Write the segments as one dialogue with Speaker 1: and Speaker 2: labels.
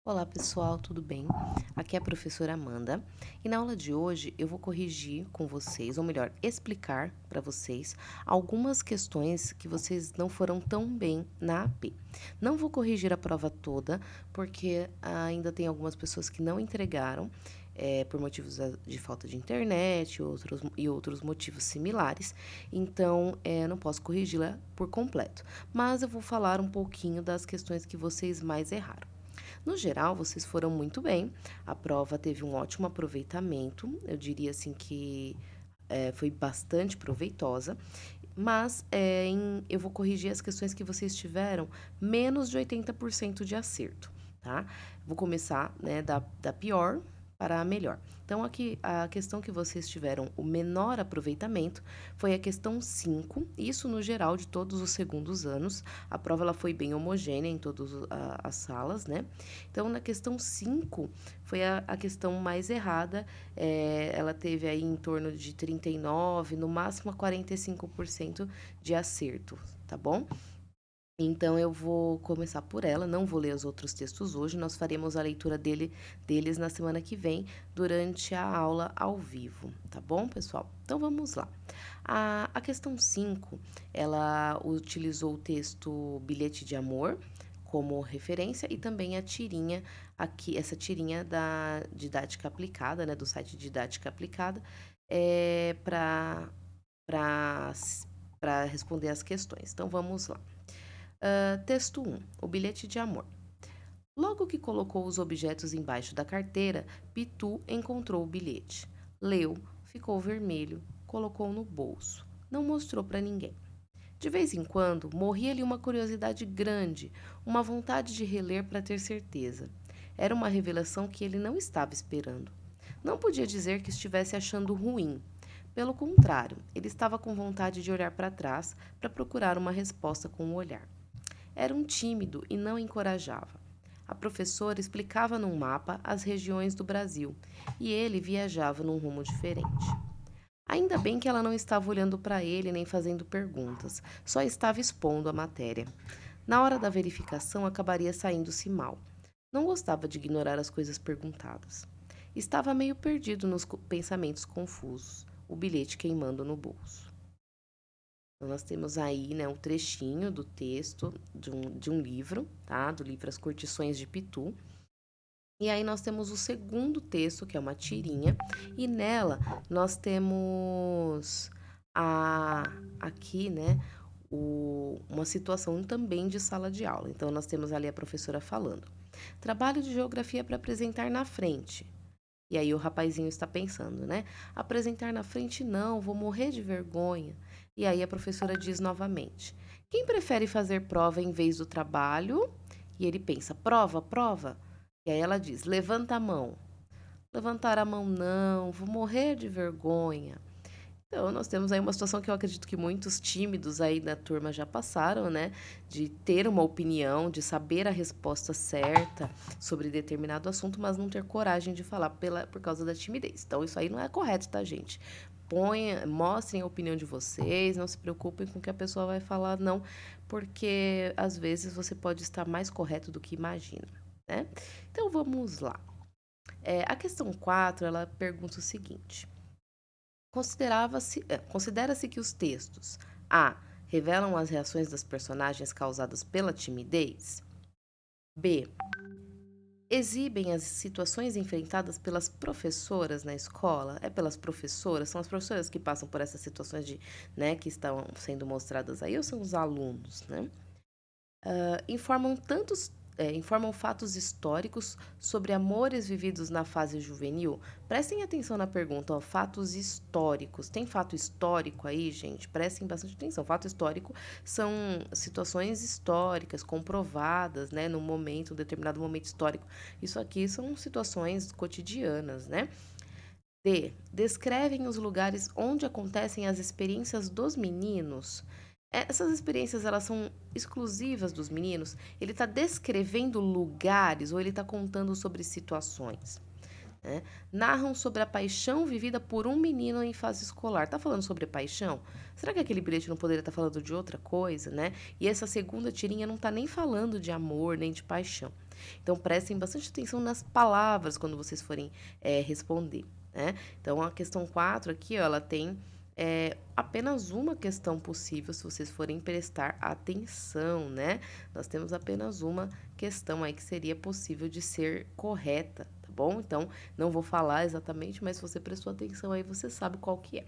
Speaker 1: Olá pessoal, tudo bem? Aqui é a professora Amanda e na aula de hoje eu vou corrigir com vocês, ou melhor, explicar para vocês algumas questões que vocês não foram tão bem na AP. Não vou corrigir a prova toda, porque ainda tem algumas pessoas que não entregaram, por motivos de falta de internet e outros motivos similares, então não posso corrigi-la por completo. Mas eu vou falar um pouquinho das questões que vocês mais erraram. No geral, vocês foram muito bem. A prova teve um ótimo aproveitamento. Eu diria assim que foi bastante proveitosa. Mas eu vou corrigir as questões que vocês tiveram menos de 80% de acerto, tá? Vou começar, né, da pior para a melhor. Então, aqui, a questão que vocês tiveram o menor aproveitamento foi a questão 5, isso no geral de todos os segundos anos. A prova ela foi bem homogênea em todas as salas, né? Então, na questão 5, foi a questão mais errada. Ela teve aí em torno de 39, no máximo 45% de acerto, tá bom? Então eu vou começar por ela, não vou ler os outros textos hoje, nós faremos a leitura deles na semana que vem, durante a aula ao vivo, tá bom, pessoal? Então vamos lá. A questão 5, ela utilizou o texto Bilhete de Amor como referência e também a tirinha aqui, essa tirinha da didática aplicada, né, do site Didática Aplicada, para para responder as questões. Então vamos lá. Texto 1. O bilhete de amor. Logo que colocou os objetos embaixo da carteira, Pitu encontrou o bilhete. Leu, ficou vermelho, colocou no bolso. Não mostrou para ninguém. De vez em quando, morria-lhe uma curiosidade grande, uma vontade de reler para ter certeza. Era uma revelação que ele não estava esperando. Não podia dizer que estivesse achando ruim. Pelo contrário, ele estava com vontade de olhar para trás para procurar uma resposta com o olhar. Era um tímido e não encorajava. A professora explicava num mapa as regiões do Brasil e ele viajava num rumo diferente. Ainda bem que ela não estava olhando para ele nem fazendo perguntas, só estava expondo a matéria. Na hora da verificação, acabaria saindo-se mal. Não gostava de ignorar as coisas perguntadas. Estava meio perdido nos pensamentos confusos, o bilhete queimando no bolso. Então, nós temos aí, né, um trechinho do texto de um livro, tá? Do livro As Curtições de Pitu. E aí nós temos o segundo texto, que é uma tirinha, e nela nós temos aqui, né, uma situação também de sala de aula. Então nós temos ali a professora falando. Trabalho de geografia para apresentar na frente. E aí o rapazinho está pensando, né? Apresentar na frente não, vou morrer de vergonha. E aí a professora diz novamente: Quem prefere fazer prova em vez do trabalho? E ele pensa: prova, prova. E aí ela diz: levanta a mão. Levantar a mão não, vou morrer de vergonha. Então, nós temos aí uma situação que eu acredito que muitos tímidos aí da turma já passaram, né? De ter uma opinião, de saber a resposta certa sobre determinado assunto, mas não ter coragem de falar por causa da timidez. Então, isso aí não é correto, tá, gente? Mostrem a opinião de vocês, não se preocupem com o que a pessoa vai falar, não, porque às vezes você pode estar mais correto do que imagina, né? Então, vamos lá. A questão 4 ela pergunta o seguinte. Considera-se que os textos A. Revelam as reações das personagens causadas pela timidez. B. Exibem as situações enfrentadas pelas professoras na escola. É pelas professoras? São as professoras que passam por essas situações né, que estão sendo mostradas aí ou são os alunos, né? Informam fatos históricos sobre amores vividos na fase juvenil. Prestem atenção na pergunta, ó, fatos históricos. Tem fato histórico aí, gente? Prestem bastante atenção. Fato histórico são situações históricas comprovadas, né, um determinado momento histórico. Isso aqui são situações cotidianas, né? D. Descrevem os lugares onde acontecem as experiências dos meninos. Essas experiências, elas são exclusivas dos meninos? Ele está descrevendo lugares ou ele está contando sobre situações? né? Narram sobre a paixão vivida por um menino em fase escolar. Tá falando sobre paixão? Será que aquele bilhete não poderia estar falando de outra coisa, né? E essa segunda tirinha não tá nem falando de amor, nem de paixão. Então prestem bastante atenção nas palavras quando vocês forem responder, né? Então a questão 4 aqui, ó, ela tem apenas uma questão possível se vocês forem prestar atenção, né? Nós temos apenas uma questão aí que seria possível de ser correta, tá bom? Então, não vou falar exatamente, mas se você prestou atenção aí, você sabe qual que é.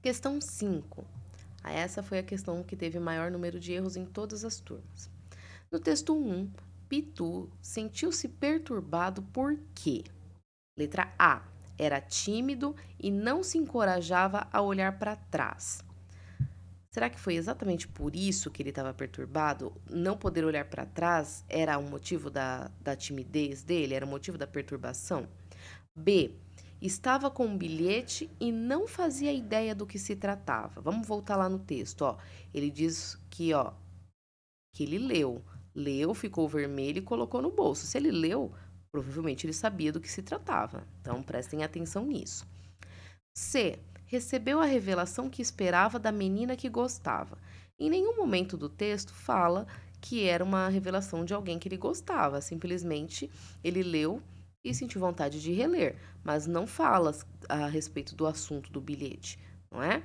Speaker 1: Questão 5. Essa foi a questão que teve maior número de erros em todas as turmas. No texto 1, Pitu sentiu-se perturbado por quê? Letra A. Era tímido e não se encorajava a olhar para trás. Será que foi exatamente por isso que ele estava perturbado? Não poder olhar para trás era o motivo da timidez dele? Era o motivo da perturbação? B. Estava com um bilhete e não fazia ideia do que se tratava. Vamos voltar lá no texto, ó. Ele diz que, ó, que ele leu. Leu, ficou vermelho e colocou no bolso. Se ele leu, provavelmente ele sabia do que se tratava. Então, prestem atenção nisso. C. Recebeu a revelação que esperava da menina que gostava. Em nenhum momento do texto fala que era uma revelação de alguém que ele gostava. Simplesmente ele leu e sentiu vontade de reler, mas não fala a respeito do assunto do bilhete, não é?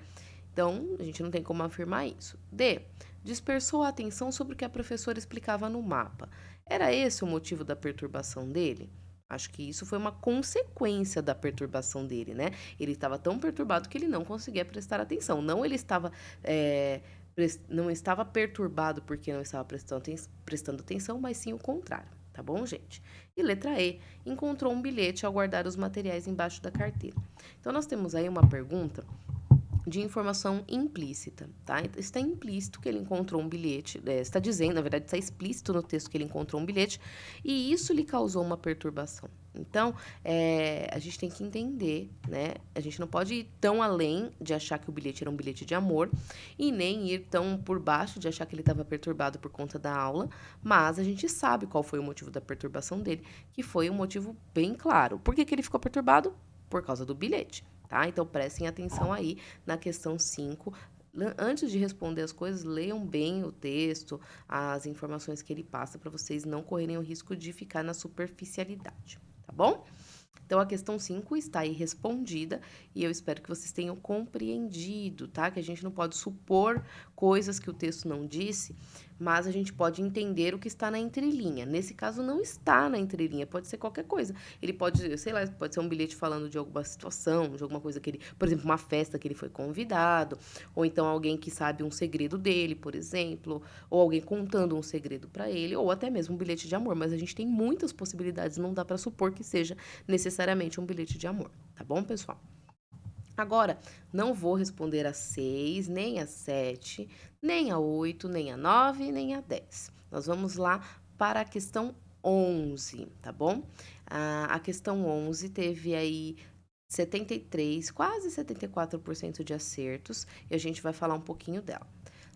Speaker 1: Então, a gente não tem como afirmar isso. D. Dispersou a atenção sobre o que a professora explicava no mapa. Era esse o motivo da perturbação dele? Acho que isso foi uma consequência da perturbação dele, né? Ele estava tão perturbado que ele não conseguia prestar atenção. Não ele estava, não estava perturbado porque não estava prestando atenção, mas sim o contrário. Tá bom, gente? E letra E, encontrou um bilhete ao guardar os materiais embaixo da carteira. Então, nós temos aí uma pergunta de informação implícita, tá? Está implícito que ele encontrou um bilhete, está dizendo, na verdade, está explícito no texto que ele encontrou um bilhete, e isso lhe causou uma perturbação. Então, a gente tem que entender, né? A gente não pode ir tão além de achar que o bilhete era um bilhete de amor, e nem ir tão por baixo de achar que ele estava perturbado por conta da aula, mas a gente sabe qual foi o motivo da perturbação dele, que foi um motivo bem claro. Por que que ele ficou perturbado? Por causa do bilhete. Tá? Então, prestem atenção aí na questão 5. Antes de responder as coisas, leiam bem o texto, as informações que ele passa, para vocês não correrem o risco de ficar na superficialidade, tá bom? Então, a questão 5 está aí respondida e eu espero que vocês tenham compreendido, tá? Que a gente não pode supor coisas que o texto não disse, mas a gente pode entender o que está na entrelinha. Nesse caso, não está na entrelinha, pode ser qualquer coisa. Ele pode, sei lá, pode ser um bilhete falando de alguma situação, de alguma coisa que ele, por exemplo, uma festa que ele foi convidado, ou então alguém que sabe um segredo dele, por exemplo, ou alguém contando um segredo para ele, ou até mesmo um bilhete de amor, mas a gente tem muitas possibilidades, não dá para supor que seja necessariamente um bilhete de amor, tá bom, pessoal? Agora, não vou responder a 6, nem a 7, nem a 8, nem a 9, nem a 10. Nós vamos lá para a questão 11, tá bom? A questão 11 teve aí 73, quase 74% de acertos, e a gente vai falar um pouquinho dela.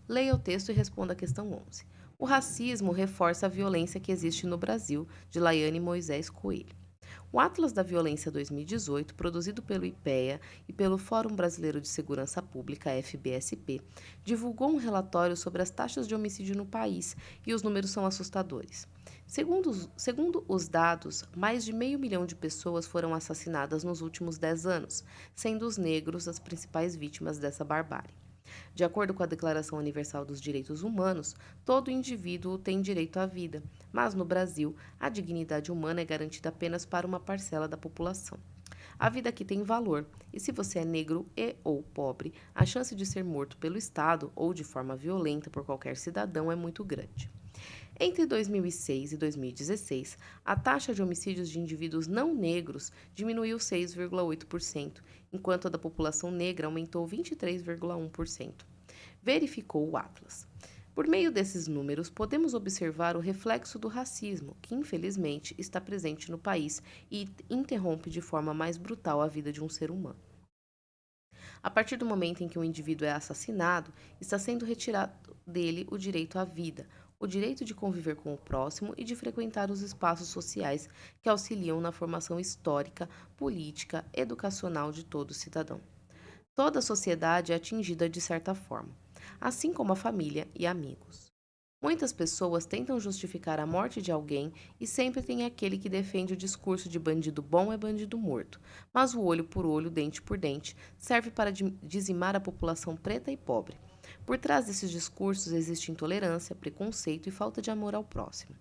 Speaker 1: Leia o texto e responda a questão 11. O racismo reforça a violência que existe no Brasil, de Laiane Moisés Coelho. O Atlas da Violência 2018, produzido pelo IPEA e pelo Fórum Brasileiro de Segurança Pública, FBSP, divulgou um relatório sobre as taxas de homicídio no país e os números são assustadores. Segundo os dados, mais de 500 mil de pessoas foram assassinadas nos últimos 10 anos, sendo os negros as principais vítimas dessa barbárie. De acordo com a Declaração Universal dos Direitos Humanos, todo indivíduo tem direito à vida, mas no Brasil, a dignidade humana é garantida apenas para uma parcela da população. A vida aqui tem valor, e se você é negro e ou pobre, a chance de ser morto pelo Estado ou de forma violenta por qualquer cidadão é muito grande. Entre 2006 e 2016, a taxa de homicídios de indivíduos não negros diminuiu 6,8%, enquanto a da população negra aumentou 23,1%. Verificou o Atlas. Por meio desses números, podemos observar o reflexo do racismo, que infelizmente está presente no país e interrompe de forma mais brutal a vida de um ser humano. A partir do momento em que um indivíduo é assassinado, está sendo retirado dele o direito à vida, o direito de conviver com o próximo e de frequentar os espaços sociais que auxiliam na formação histórica, política, educacional de todo cidadão. Toda a sociedade é atingida de certa forma, assim como a família e amigos. Muitas pessoas tentam justificar a morte de alguém e sempre tem aquele que defende o discurso de bandido bom é bandido morto, mas o olho por olho, dente por dente, serve para dizimar a população preta e pobre. Por trás desses discursos existe intolerância, preconceito e falta de amor ao próximo.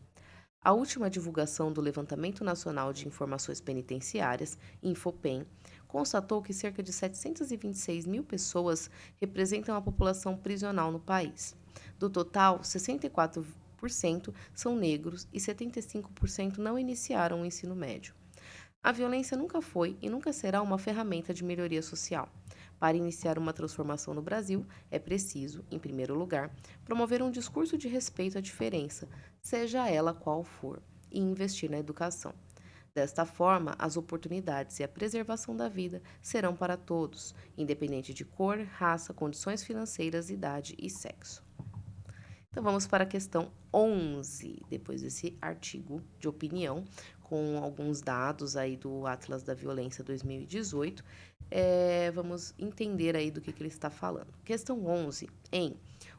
Speaker 1: A última divulgação do Levantamento Nacional de Informações Penitenciárias, Infopem, constatou que cerca de 726 mil pessoas representam a população prisional no país. Do total, 64% são negros e 75% não iniciaram o ensino médio. A violência nunca foi e nunca será uma ferramenta de melhoria social. Para iniciar uma transformação no Brasil, é preciso, em primeiro lugar, promover um discurso de respeito à diferença, seja ela qual for, e investir na educação. Desta forma, as oportunidades e a preservação da vida serão para todos, independente de cor, raça, condições financeiras, idade e sexo. Então vamos para a questão 11, depois desse artigo de opinião, com alguns dados aí do Atlas da Violência 2018. Vamos entender aí do que ele está falando. Questão 11,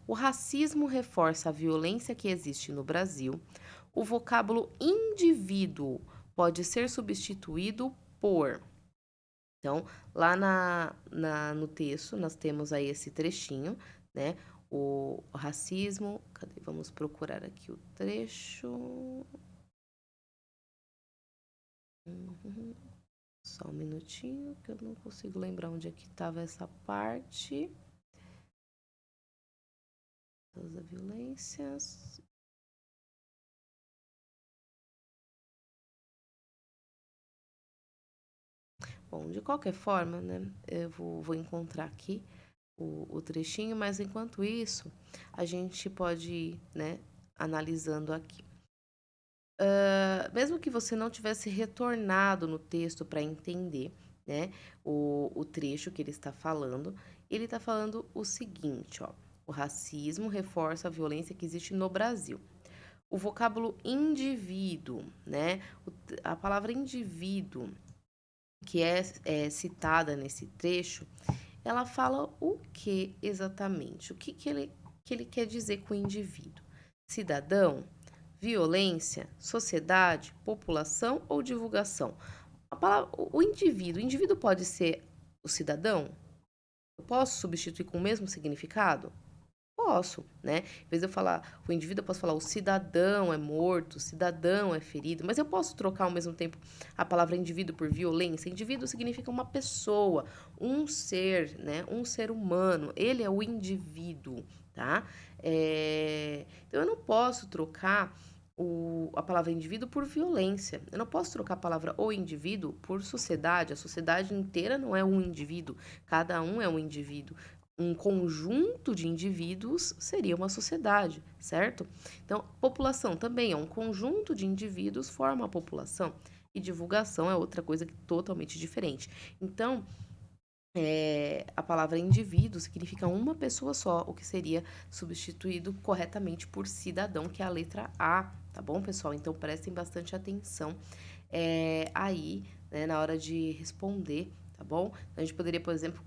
Speaker 1: o racismo reforça a violência que existe no Brasil. O vocábulo indivíduo pode ser substituído por... Então, lá no texto, nós temos aí esse trechinho, né? O racismo. Cadê? Vamos procurar aqui o trecho. Só um minutinho, que eu não consigo lembrar onde é que estava essa parte. Das violências. Bom, de qualquer forma, né? Eu vou encontrar aqui o trechinho, mas enquanto isso, a gente pode ir, né, analisando aqui. Mesmo que você não tivesse retornado no texto para entender, né, o trecho que ele está falando o seguinte, ó, o racismo reforça a violência que existe no Brasil. O vocábulo indivíduo, né, a palavra indivíduo, que é citada nesse trecho, ela fala o que exatamente? O que ele quer dizer com indivíduo? Cidadão? Violência? Sociedade? População ou divulgação? A palavra, o indivíduo pode ser o cidadão? Eu posso substituir com o mesmo significado? Posso, né? Em vez de eu falar o indivíduo, eu posso falar o cidadão é morto, o cidadão é ferido, mas eu posso trocar ao mesmo tempo a palavra indivíduo por violência. Indivíduo significa uma pessoa, um ser, né? Um ser humano. Ele é o indivíduo, tá? Então eu não posso trocar a palavra indivíduo por violência. Eu não posso trocar a palavra o indivíduo por sociedade. A sociedade inteira não é um indivíduo, cada um é um indivíduo. Um conjunto de indivíduos seria uma sociedade, certo? Então, população também é um conjunto de indivíduos forma a população. E divulgação é outra coisa totalmente diferente. Então, a palavra indivíduo significa uma pessoa só, o que seria substituído corretamente por cidadão, que é a letra A, tá bom, pessoal? Então, prestem bastante atenção aí, né, na hora de responder, tá bom? A gente poderia, por exemplo,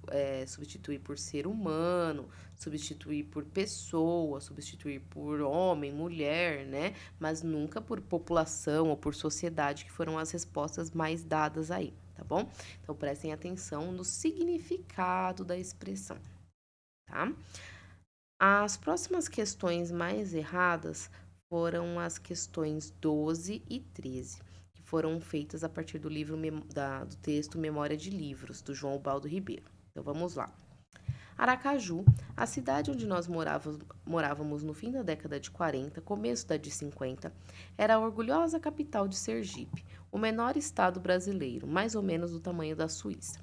Speaker 1: substituir por ser humano, substituir por pessoa, substituir por homem, mulher, né? Mas nunca por população ou por sociedade, que foram as respostas mais dadas aí, tá bom? Então, prestem atenção no significado da expressão, tá? As próximas questões mais erradas foram as questões 12 e 13, que foram feitas a partir do livro do texto Memória de Livros, do João Ubaldo Ribeiro. Então, vamos lá. Aracaju, a cidade onde nós morávamos no fim da década de 40, começo da de 50, era a orgulhosa capital de Sergipe, o menor estado brasileiro, mais ou menos do tamanho da Suíça.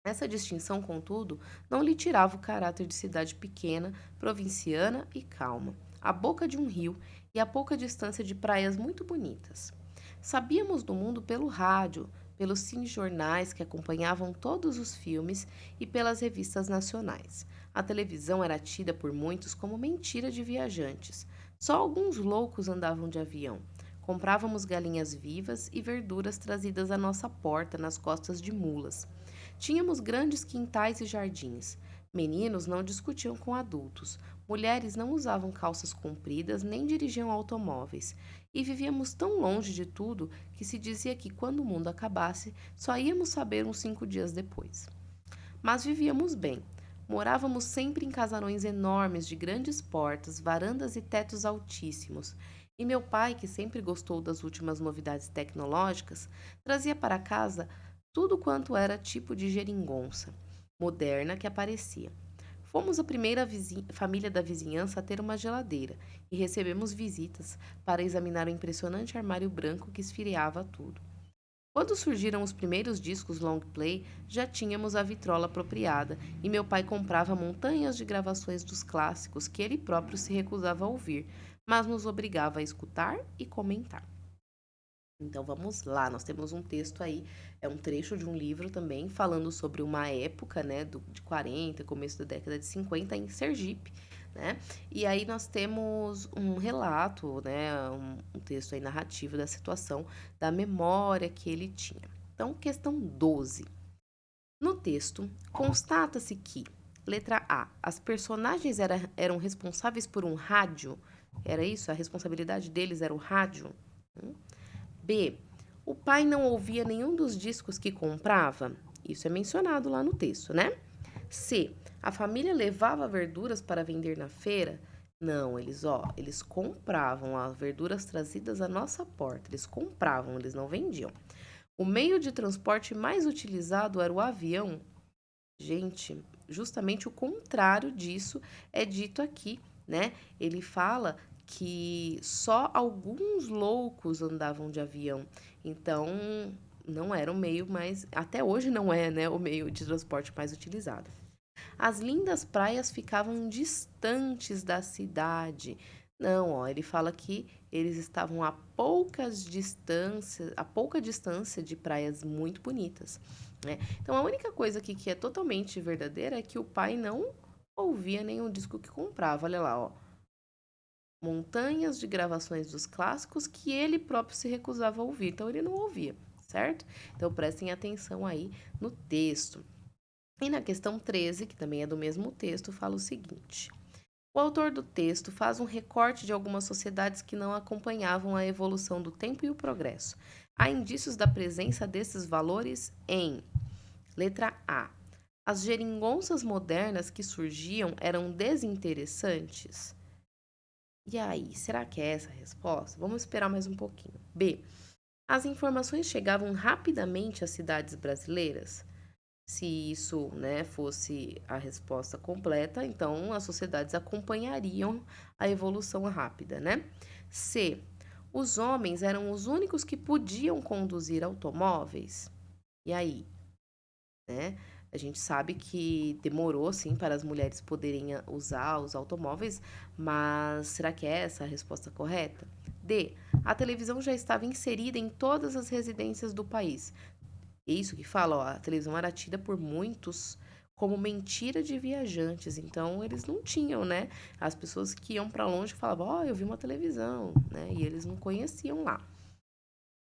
Speaker 1: Essa distinção, contudo, não lhe tirava o caráter de cidade pequena, provinciana e calma, à boca de um rio e a pouca distância de praias muito bonitas. Sabíamos do mundo pelo rádio, pelos cinejornais que acompanhavam todos os filmes e pelas revistas nacionais. A televisão era tida por muitos como mentira de viajantes. Só alguns loucos andavam de avião. Comprávamos galinhas vivas e verduras trazidas à nossa porta nas costas de mulas. Tínhamos grandes quintais e jardins. Meninos não discutiam com adultos. Mulheres não usavam calças compridas nem dirigiam automóveis. E vivíamos tão longe de tudo que se dizia que quando o mundo acabasse, só íamos saber uns 5 dias depois. Mas vivíamos bem. Morávamos sempre em casarões enormes de grandes portas, varandas e tetos altíssimos. E meu pai, que sempre gostou das últimas novidades tecnológicas, trazia para casa tudo quanto era tipo de geringonça moderna que aparecia. Fomos a primeira família da vizinhança a ter uma geladeira e recebemos visitas para examinar o impressionante armário branco que esfriava tudo. Quando surgiram os primeiros discos long play, já tínhamos a vitrola apropriada e meu pai comprava montanhas de gravações dos clássicos que ele próprio se recusava a ouvir, mas nos obrigava a escutar e comentar. Então vamos lá, nós temos um texto aí, é um trecho de um livro também, falando sobre uma época, né, de 40, começo da década de 50 em Sergipe, né? E aí nós temos um relato, né, um texto aí narrativo da situação, da memória que ele tinha. Então, questão 12. No texto, constata-se que, letra A, as personagens eram responsáveis por um rádio, era isso? A responsabilidade deles era o rádio? Hum? B. O pai não ouvia nenhum dos discos que comprava? Isso é mencionado lá no texto, né? C. A família levava verduras para vender na feira? Não, eles compravam as verduras trazidas à nossa porta. Eles compravam, eles não vendiam. O meio de transporte mais utilizado era o avião. Gente, justamente o contrário disso é dito aqui, né? Ele fala que só alguns loucos andavam de avião. Então, não era o meio mais, até hoje não é, né, o meio de transporte mais utilizado. As lindas praias ficavam distantes da cidade. Não, ó, ele fala que eles estavam a pouca distância de praias muito bonitas, né? Então a única coisa aqui que é totalmente verdadeira é que o pai não ouvia nenhum disco que comprava. Olha lá, ó. Montanhas de gravações dos clássicos que ele próprio se recusava a ouvir. Então ele não ouvia, certo? Então prestem atenção aí no texto. E na questão 13, que também é do mesmo texto, fala o seguinte: o autor do texto faz um recorte de algumas sociedades que não acompanhavam a evolução do tempo e o progresso. Há indícios da presença desses valores em letra A. As geringonças modernas que surgiam eram desinteressantes? E aí, será que é essa a resposta? Vamos esperar mais um pouquinho. B. As informações chegavam rapidamente às cidades brasileiras? Se isso, né, fosse a resposta completa, então as sociedades acompanhariam a evolução rápida, né? C. Os homens eram os únicos que podiam conduzir automóveis? E aí, né? A gente sabe que demorou, sim, para as mulheres poderem usar os automóveis, mas será que é essa a resposta correta? D. A televisão já estava inserida em todas as residências do país. É isso que fala, ó, a televisão era tida por muitos como mentira de viajantes, então eles não tinham, né? As pessoas que iam para longe falavam, ó, eu vi uma televisão, né? E eles não conheciam lá.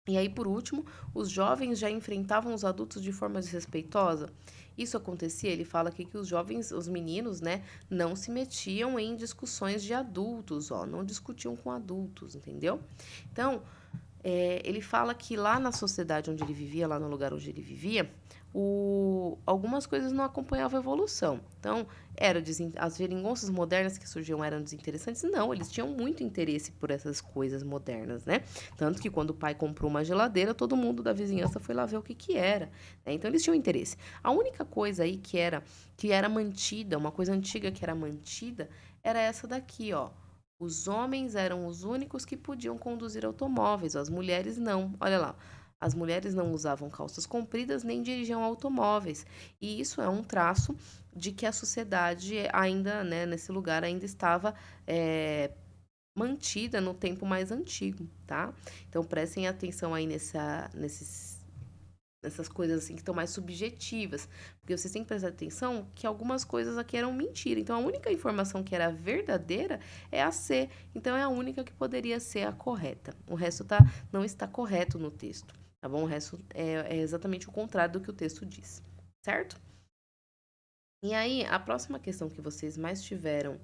Speaker 1: E aí, por último, os jovens já enfrentavam os adultos de forma desrespeitosa. Isso acontecia, ele fala aqui que os jovens, os meninos, né, não se metiam em discussões de adultos, ó, não discutiam com adultos, entendeu? Então, ele fala que lá na sociedade onde ele vivia, lá no lugar onde ele vivia, algumas coisas não acompanhavam a evolução. Então, as geringonças modernas que surgiam eram desinteressantes? Não, eles tinham muito interesse por essas coisas modernas, né? Tanto que quando o pai comprou uma geladeira, todo mundo da vizinhança foi lá ver o que que era, né? Então, eles tinham interesse. A única coisa aí que era mantida, uma coisa antiga que era mantida, era essa daqui, ó. Os homens eram os únicos que podiam conduzir automóveis, as mulheres não. Olha lá, as mulheres não usavam calças compridas nem dirigiam automóveis. E isso é um traço de que a sociedade ainda, né, nesse lugar ainda estava mantida no tempo mais antigo, tá? Então prestem atenção aí nesses Nessas coisas assim que estão mais subjetivas, porque vocês têm que prestar atenção que algumas coisas aqui eram mentira. Então, a única informação que era verdadeira é a C. Então, é a única que poderia ser a correta. O resto não está correto no texto, tá bom? O resto é exatamente o contrário do que o texto diz, certo? E aí, a próxima questão que vocês mais tiveram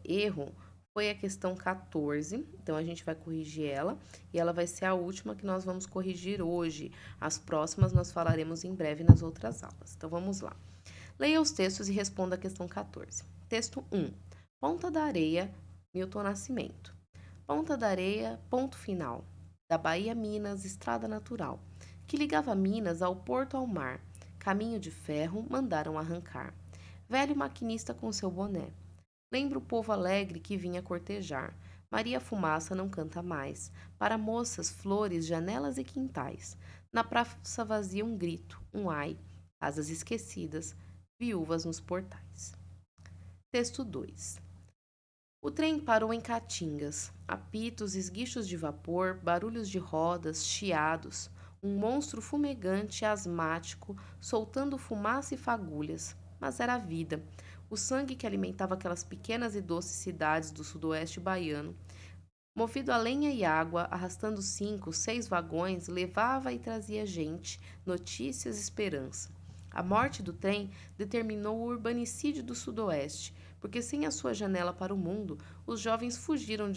Speaker 1: erro foi a questão 14. Então, a gente vai corrigir ela. E ela vai ser a última que nós vamos corrigir hoje. As próximas nós falaremos em breve nas outras aulas. Então, vamos lá. Leia os textos e responda a questão 14. Texto 1. Ponta da Areia, Milton Nascimento. Ponta da Areia, ponto final. Da Bahia Minas, estrada natural. Que ligava Minas ao porto ao mar. Caminho de ferro mandaram arrancar. Velho maquinista com seu boné. Lembra o povo alegre que vinha cortejar. Maria Fumaça não canta mais. Para moças, flores, janelas e quintais. Na praça vazia um grito, um ai. Casas esquecidas, viúvas nos portais. Texto 2. O trem parou em Caatingas. Apitos, esguichos de vapor, barulhos de rodas, chiados. Um monstro fumegante, asmático, soltando fumaça e fagulhas. Mas era a vida. O sangue que alimentava aquelas pequenas e doces cidades do sudoeste baiano. Movido a lenha e água, arrastando 5, 6 vagões, levava e trazia gente, notícias, esperança. A morte do trem determinou o urbanicídio do sudoeste, porque sem a sua janela para o mundo, os jovens fugiram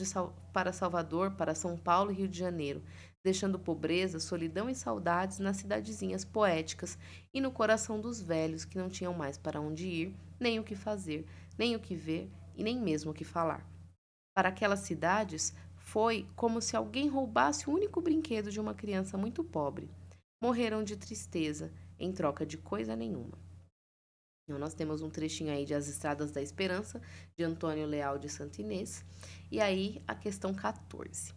Speaker 1: para Salvador, para São Paulo e Rio de Janeiro, deixando pobreza, solidão e saudades nas cidadezinhas poéticas e no coração dos velhos que não tinham mais para onde ir, nem o que fazer, nem o que ver e nem mesmo o que falar. Para aquelas cidades, foi como se alguém roubasse o único brinquedo de uma criança muito pobre. Morreram de tristeza, em troca de coisa nenhuma. Então, nós temos um trechinho aí de As Estradas da Esperança, de Antônio Leal de Santinês. E aí, a questão 14.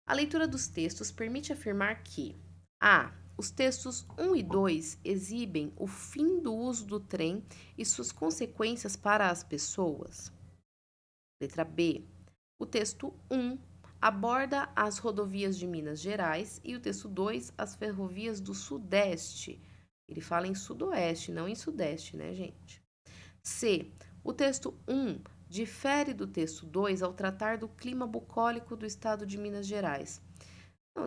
Speaker 1: A leitura dos textos permite afirmar que a. Os textos 1 e 2 exibem o fim do uso do trem e suas consequências para as pessoas. Letra B. O texto 1 aborda as rodovias de Minas Gerais e o texto 2 as ferrovias do Sudeste. Ele fala em Sudoeste, não em Sudeste, né, gente? C. O texto 1 difere do texto 2 ao tratar do clima bucólico do estado de Minas Gerais. Não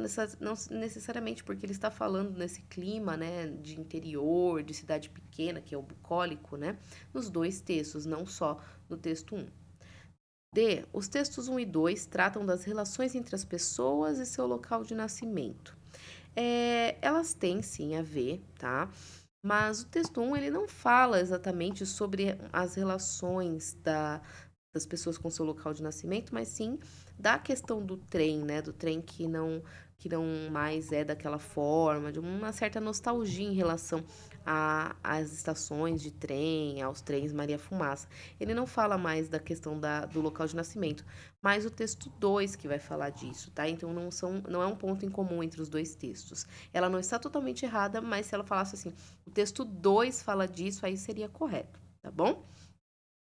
Speaker 1: necessariamente porque ele está falando nesse clima, né, de interior, de cidade pequena, que é o bucólico, né, nos dois textos, não só no texto 1. D. Os textos 1 e 2 tratam das relações entre as pessoas e seu local de nascimento. Elas têm sim a ver, tá? Mas o texto 1 ele não fala exatamente sobre as relações das pessoas com seu local de nascimento, mas sim da questão do trem, né? Do trem que não mais é daquela forma, de uma certa nostalgia em relação às estações de trem, aos trens Maria Fumaça. Ele não fala mais da questão do local de nascimento, mas o texto 2 que vai falar disso, tá? Então não é um ponto em comum entre os dois textos. Ela não está totalmente errada, mas se ela falasse assim, o texto 2 fala disso, aí seria correto, tá bom?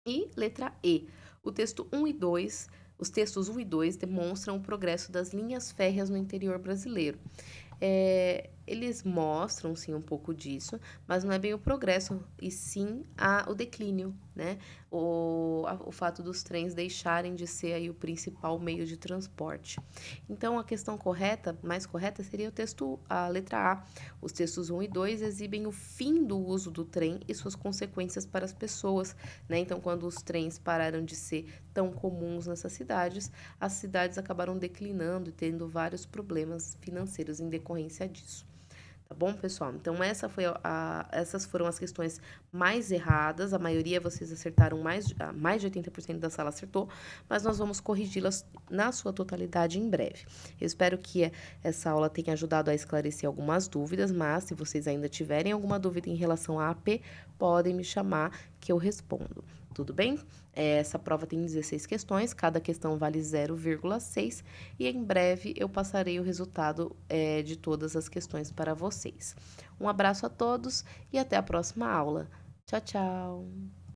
Speaker 1: E letra E. O texto 1 e 2, os textos 1 e 2 demonstram o progresso das linhas férreas no interior brasileiro. Eles mostram, sim, um pouco disso, mas não é bem o progresso, e sim o declínio, né? O fato dos trens deixarem de ser aí o principal meio de transporte. Então, a questão correta, mais correta, seria a letra A. Os textos 1 e 2 exibem o fim do uso do trem e suas consequências para as pessoas, né? Então, quando os trens pararam de ser tão comuns nessas cidades, as cidades acabaram declinando e tendo vários problemas financeiros em decorrência disso. Tá bom, pessoal? Então, essas foram as questões mais erradas. A maioria vocês acertaram, mais de 80% da sala acertou, mas nós vamos corrigi-las na sua totalidade em breve. Eu espero que essa aula tenha ajudado a esclarecer algumas dúvidas, mas se vocês ainda tiverem alguma dúvida em relação à AP, podem me chamar que eu respondo. Tudo bem? Essa prova tem 16 questões, cada questão vale 0,6 e em breve eu passarei o resultado de todas as questões para vocês. Um abraço a todos e até a próxima aula. Tchau, tchau!